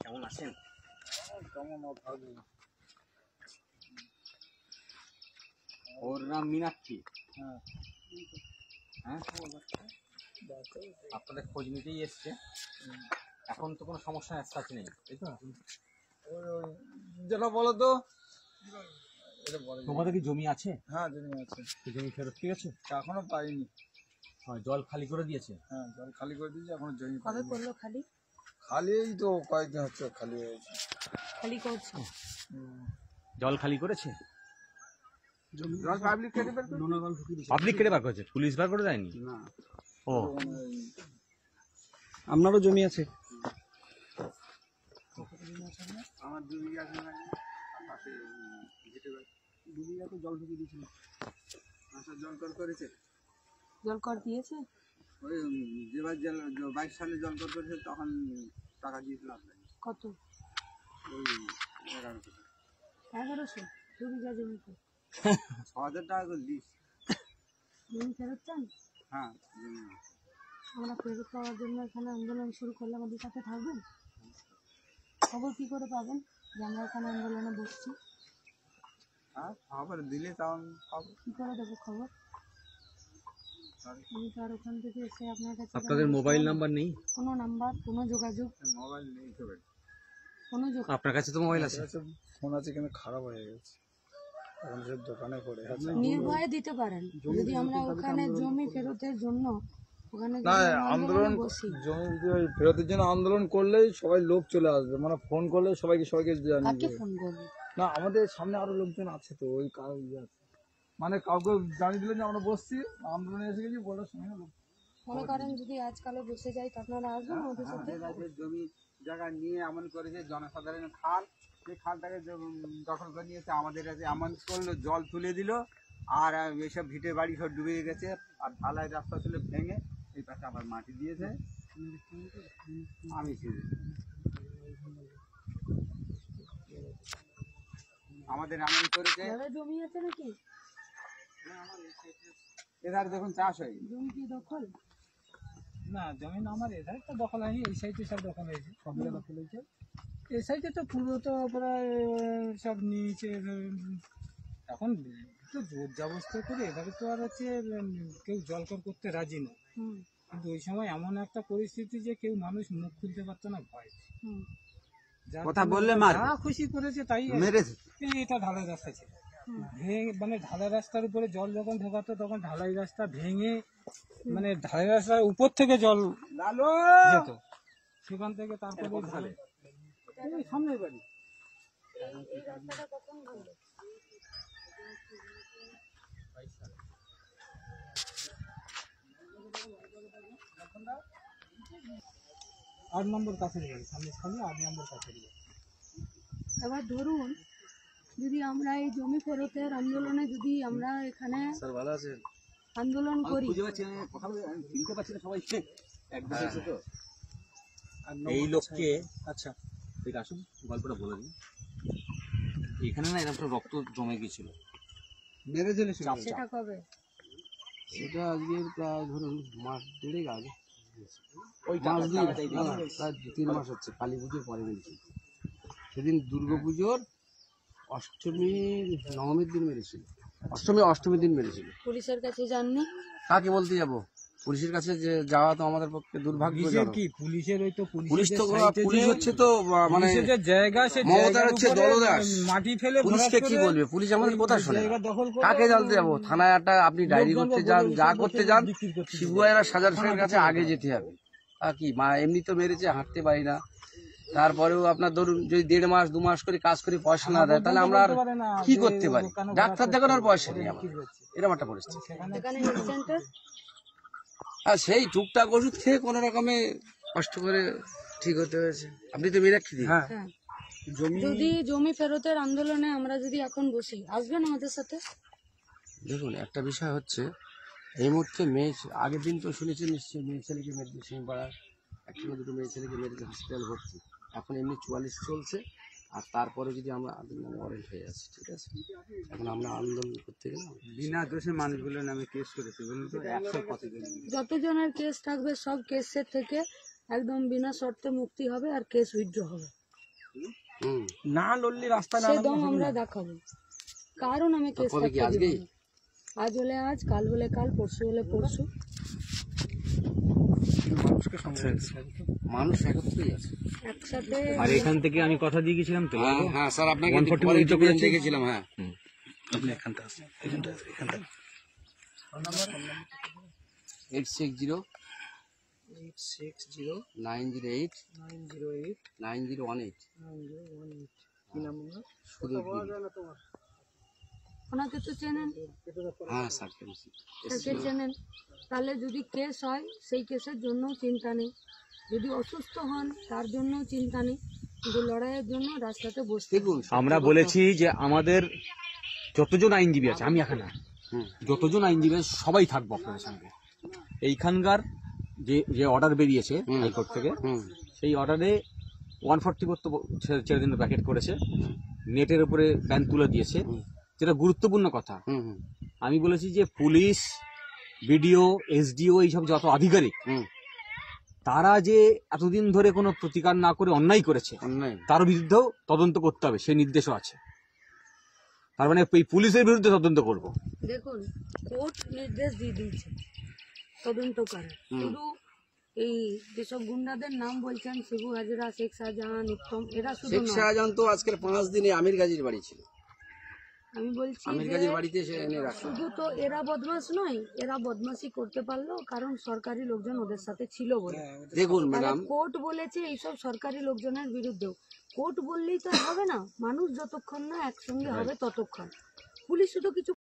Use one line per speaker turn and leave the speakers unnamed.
কেমন আছেন? ওর নাম মীনাক্ষী। হ্যাঁ, আপনাদের খোঁজ নিতেই এসছে। এখন তো কোনো সমস্যা আছে নেই, তাই তো?
যেটা বলো তো,
তোমাদের কি জমি আছে?
হ্যাঁ জমি আছে।
জমি ফেরত ঠিক আছে?
এখনো পাইনি।
জল খালি করে দিয়েছে?
হ্যাঁ জল খালি করে দিয়েছি, এখনো জমি
কবে করলো খালি?
খালি এই তো কয়েকদিন হচ্ছে খালি হয়েছে।
খালি করছে?
জল খালি করেছে?
জল পাবলিক কেটে বের করে
পাবলিক কেটে বার করেছে, পুলিশ বার করে দেয়নি?
না।
ও,
আপনারও জমি আছে?
আমার 2 বিঘা আছে, পাশে ঘেটে বাড়ি 2 বিঘাতে জল ঢুকে দিয়েছিল। আচ্ছা জল কর করেছে?
জল কর দিয়েছে?
ওই যেবার 22 সালে জল কর করেছে তখন টাকা দিয়েছিল আপনাকে।
কত?
ওই 1100।
1100? 2 বিঘা জমিতে
6000 টাকা করে দিস।
জমি ফেরত চান?
হ্যাঁ জমি।
আমরা ফেরত পাওয়ার জন্য এখানে আন্দোলন শুরু করলে আমাদের সাথে থাকবেন? খবর কি করে পাবেন যে আমরা এখানে আন্দোলনে বসছি?
হ্যাঁ খবর দিলে তখন পাবো।
কি করে দেবো খবর? আমি তো আর ওখান থেকে এসে আপনার কাছে
আপনাদের মোবাইল নাম্বার নেই?
কোনো নাম্বার, কোনো যোগাযোগ?
মোবাইল নেই তো ভাই।
কোনো যোগাযোগ?
আপনার কাছে তো মোবাইল আছে?
ফোন আছে কিন্তু খারাপ হয়ে গেছে, এখন সব দোকানে পড়ে আছে।
নির্ভয়ে দিতে পারেন যদি আমরা ওখানে জমি ফেরতের জন্য ওখানে
না
আন্দোলন
আন্দোলন
বসি।
জমি ফেরতের জন্য আন্দোলন করলেই সবাই লোক চলে আসবে, মানে ফোন করলে সবাইকে জানিয়ে
কাকে
দেবে।
ফোন করবো?
না আমাদের সামনে আরো লোকজন আছে তো, ওই কাজ আছে, মানে কাউকে জানিয়ে দিলেন যে আমরা বসছি আন্দোলনে এসে গেছি বলার সঙ্গে লোক।
মনে করেন যদি আজকালে বসে যাই তো আপনারা আসবেন ওদের সাথে?
জমি জায়গা নিয়ে এমন করেছে জনসাধারণ খাল, সেই খালটাকে দখল করে নিয়েছে, আমাদের কাছে এমন করলো জল তুলে দিল, আর এসব ভিটে বাড়ি সব ডুবে গেছে, আর ঢালাই রাস্তা ছিল ভেঙে এই পাশে আবার মাটি দিয়েছে। আমি ছিলাম, আমাদের এমন করেছে।
জমি আছে নাকি?
এধারে দেখুন চাষ হয়।
জমি কি দখল?
না জমি আমার এধারে তো দখল হয়নি, এই সাইডে সব দখল হয়েছে, সব জায়গা দখল হয়েছে। এই সাইডে তো পুরো তো প্রায় সব নিয়েছে। এখন তো জোর জবস্তা করে এভাবে তো আর হচ্ছে কেউ জলকর করতে রাজি না। কিন্তু ওই সময় এমন একটা পরিস্থিতি যে কেউ মানুষ মুখ খুলতে পারতো না ভয়।
কথা বললে
যা খুশি করেছে তাই
মেরেছে।
এটা ঢালাই রাস্তা ছিল, মানে ঢালাই রাস্তার উপরে জল যখন ঢোকাতো তখন ঢালাই রাস্তা ভেঙে মানে ঢালাই রাস্তার উপর থেকে জল যেত, সেখান থেকে তারপরে সামনের বাড়ি। আট নম্বর কাছের বাড়ি, সামনে খালি 8 নম্বর কাছের বাড়ি।
এবার ধরুন যদি আমরা এই জমি ফেরতের আন্দোলনে যদি আমরা এখানে আন্দোলন করি,
এই লোককে, আচ্ছা ঠিক আসুন গল্পটা বলে দিন। এখানে না এরকম রক্ত জমে গেছিল,
মেরেছিল
সেটা কবে?
এটা আজকে প্রায় ধরুন মাস 1.5 আগে,
ওই
প্রায় 3 মাস হচ্ছে। কালী পুজোর পরে মেরেছিল, সেদিন দুর্গাপুজোর অষ্টমী নবমীর দিন মেরেছিল, অষ্টমীর দিন মেরেছিল।
পুলিশের কাছে যাননি?
কাকে বলতে যাব, পুলিশের কাছে যে যাওয়া তো আমাদের পক্ষে দুর্ভাগ্য।
কি পুলিশের ওই তো
পুলিশ তো পুলিশ হচ্ছে তো মানে
জায়গা সে
মমতার হচ্ছে দলদাস,
মাটি ফেলে
পুলিশকে কি বলবে, পুলিশ আমাদের কথা শোনে। কাকে জানতে যাবো, থানায় একটা আপনি ডায়েরি করতে যান, যা করতে যান, শিবুয়ারা সাজার সাহেবের কাছে আগে যেতে হবে। আর কি মা এমনি তো মেরেছে, হাঁটতে পারি না, তারপরেও আপনার ধরুন যদি 1.5 মাস 2 মাস করে কাজ করে পয়সা না দেয় তাহলে আমরা আর কি করতে পারি, ডাক্তার দেখানোর পয়সা নেই আমার, এরকম একটা পরিস্থিতি।
এখানে হেলথ সেন্টার,
আর সেই টুকটাক ওষুধ খেয়ে কোনো রকমে কষ্ট করে ঠিক হতে হয়েছে। আপনি তো মীনাক্ষী দি,
হ্যাঁ। যদি জমি ফেরতের আন্দোলনে আমরা যদি এখন বসি, আসবেন আমাদের সাথে?
দেখুন একটা বিষয় হচ্ছে, এই মুহূর্তে আগের দিন তো শুনেছেন নিশ্চয়ই, মেয়ে ছেলেকে মেরেছে সিংপাড়ার, 1-2 মেয়ে ছেলেকে মেরেছে, হসপিটাল ভর্তি। এখন এমনি 44 চলছে, আর তারপরে যদি আমরা ওয়ারেন্ট হয়ে যাচ্ছে, ঠিক আছে। এখন আমরা আন্দোলন করতে গেলে
বিনা দোষে মানুষগুলোর নামে কেস করেছে বলুন তো, 100 কতজন?
যতজনের কেস থাকবে সব কেসের থেকে একদম বিনা শর্তে মুক্তি হবে আর কেস উইথড্র হবে।
না লড়লে রাস্তা না
সে
নামলে
দম
হবে
আমরা
না।
দেখাবো, কারণ আমি কেস থাকতে দিব না। আজ হলে আজ, কাল হলে কাল, পরশু হলে পরশু।
মানুষ একত্রেই আছে।
একসাথে
আর এখান থেকে আমি কথা দিয়ে গেছিলাম তো
হ্যাঁ স্যার, আপনাকে
140
পরে
উল্টো
টিভিতে
করেছি।
দেখেছিলাম। হ্যাঁ,
আপনি এখানটা আছে, এখানটা আছে, এখানটা
860
860
908
908
9018
9018 কি নাম আপনার?
শুধু
ওনাকে তো চেনেন,
হ্যাঁ স্যার,
তাকে চেনেন। তাহলে যদি কেস হয় সেই কেসের জন্য চিন্তা নেই, যদি অসুস্থ হন তার জন্য চিন্তা নেই, কিন্তু লড়াইয়ের জন্য রাস্তাতে বসতে
দেখুন
আমরা বলেছি যে আমাদের যতজন আইনজীবী আছে, আমি এখানে যতজন আইনজীবী আছে সবাই থাকবো আপনাদের সঙ্গে। এইখানকার যে যে অর্ডার বেরিয়েছে হাইকোর্ট থেকে, সেই অর্ডারে 140 করতে ছেড়ে দিন ব্র্যাকেট করেছে, নেটের উপরে ব্যান তুলে দিয়েছে, যেটা গুরুত্বপূর্ণ কথা। আমি বলেছি যে পুলিশ, বিডিও, এসডিও, এইসব যত আধিকারিক তারা যে এতদিন ধরে কোনো প্রতিকার না করে অন্যায় করেছে, তার বিরুদ্ধেও তদন্ত করতে হবে, সেই নির্দেশও আছে। তার মানে এই পুলিশের বিরুদ্ধে তদন্ত করব।
দেখুন, কোর্ট নির্দেশ দিয়ে দিয়েছে তদন্ত করে। শুধু এই যেসব গুন্ডাদের নাম বলছেন, শিবু হাজরা, শেখ শাহজাহান, উত্তম, এরা শুধু
শেখ
নয়।
শাহজাহান তো আজকের 5 দিনে আমির গাজীর বাড়ি ছিল,
আমি বলছি
আমির
যে
গাজীর বাড়িতে এসে এনে রাখা।
শুধু তো এরা বদমাশ নয়, এরা বদমাশি করতে পারলো কারণ সরকারি লোকজন ওদের সাথে ছিল বলে।
দেখুন ম্যাডাম,
কোর্ট বলেছে এইসব সরকারি লোকজনের বিরুদ্ধেও। কোর্ট বললেই তো হবে না, মানুষ যতক্ষণ না একসঙ্গে হবে ততক্ষণ। পুলিশ শুধু কিছু